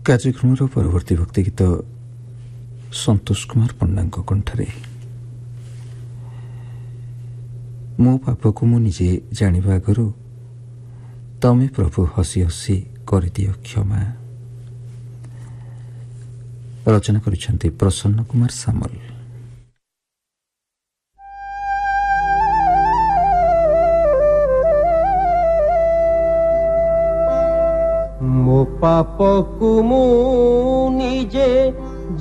କାର୍ଯ୍ୟକ୍ରମର ପରବର୍ତ୍ତୀ ଭକ୍ତି ଗୀତ ସନ୍ତୋଷ କୁମାର ପଣ୍ଡାଙ୍କ କଣ୍ଠରେ। ମୋ ପାପକୁ ମୁଁ ନିଜେ ଜାଣିବା ଆଗରୁ ତମେ ପ୍ରଭୁ ହସି ହସି କରିଦିଅ କ୍ଷମା। ରଚନା କରିଛନ୍ତି ପ୍ରସନ୍ନ କୁମାର ସାମଲ। ମୋ ପାପକୁ ମୁଁ ନିଜେ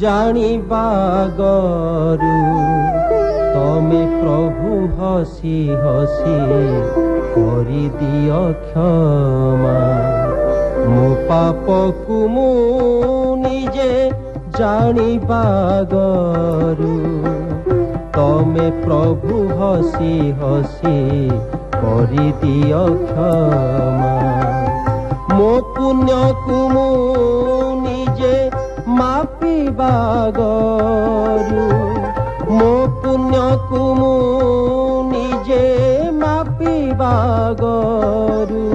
ଜାଣିବା ଆଗରୁ ତମେ ପ୍ରଭୁ ହସି ହସି କରିଦିଅ କ୍ଷମା। ମୋ ପାପକୁ ମୁଁ ନିଜେ ଜାଣିବା ଆଗରୁ ତମେ ପ୍ରଭୁ ହସି ହସି କରିଦିଅ କ୍ଷମା। ମୋ ପୁଣ୍ୟକୁ ମୁଁ ନିଜେ ମାପିବା ଆଗରୁ ମୋ ପୁଣ୍ୟକୁ ମୁଁ ନିଜେ ମାପିବା ଆଗରୁ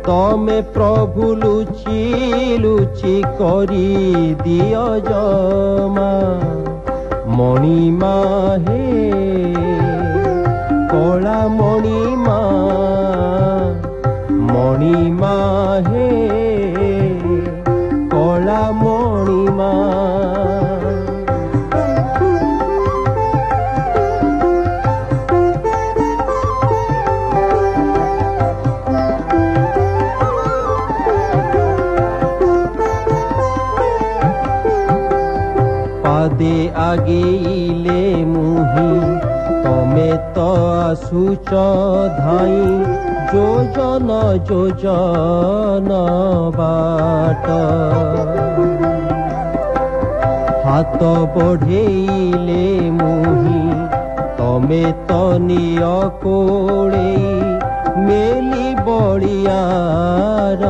ତମେ ପ୍ରଭୁ ଲୁଚି ଲୁଚି କରି ଦିଅ ଜମା। ମଣିମା ହେ କଳା ମଣିମା, ମଣିମା ହେ କଳା ମଣିମା। ପାଦେ ଆଗେଇଲେ ମୁହିଁ ତମେ ତ ଆସୁଛ ଧାଇଁ ଯୋଜନ ଯୋଜନ ବାଟ। ହାତ ବଢ଼େଇଲେ ମୁହିଁ ତମେ ତ ନିଅ କୋଳେଇ ମେଲି ବଳିଆର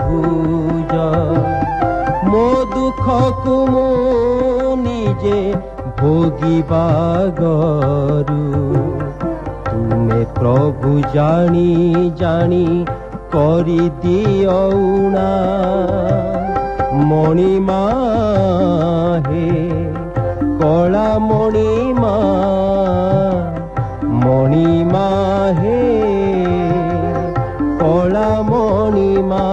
ଭୁଜ। ମୋ ଦୁଃଖକୁ ମୁଁ ନିଜେ ଭୋଗିବା ଆଗରୁ ତୁମେ ପ୍ରଭୁ ଜାଣି ଜାଣି କରିଦିଅ ଊଣା। ମଣିମା ହେ କଳା ମଣିମା, ମଣିମା ହେ କଳା ମଣିମା।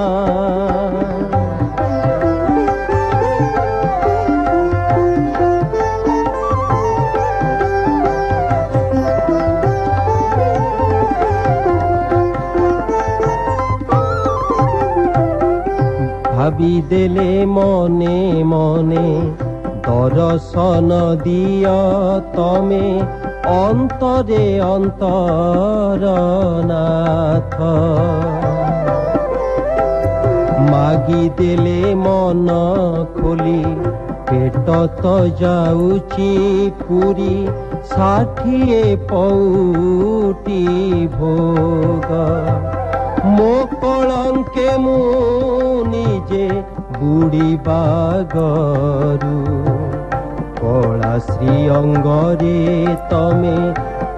ଭାବିଦେଲେ ମନେ ମନେ ଦର୍ଶନ ଦିଅ ତମେ ଅନ୍ତରେ ଅନ୍ତରନାଥ। ମାଗିଦେଲେ ମନ ଖୋଲି ପେଟ ତ ଯାଉଛି ପୁରୀ 60 ପଉଟି ଭୋଗ। ମୋ କଳଙ୍କେ ମୁଁ ନିଜେ ବୁଡ଼ିବା ଆଗରୁ କଳା ଶ୍ରୀଅଙ୍ଗରେ ତମେ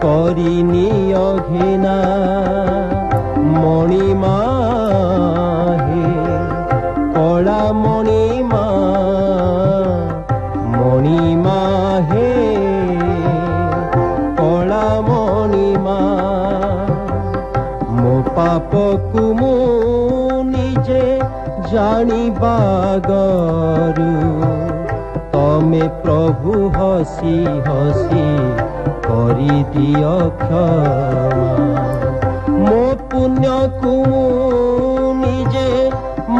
କରିନିଅ ଘେନା। ମଣିମା ହେ କଳା ମଣିମା, ମଣିମା ହେ କଳା ମଣିମା। ମୋ ପାପକୁ ମୁଁ ନିଜେ ଜାଣିବା ଆଗରୁ ତମେ ପ୍ରଭୁ ହସି ହସି କରିଦିଅ କ୍ଷମା। ମୋ ପୁଣ୍ୟକୁ ମୁଁ ନିଜେ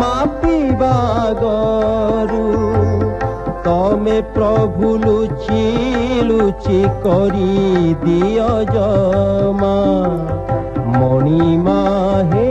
ମାପିବା ଆଗରୁ ତମେ ପ୍ରଭୁ ଲୁଚି ଲୁଚି କରି ଦିଅ ଜମା। ମଣିମା ହେ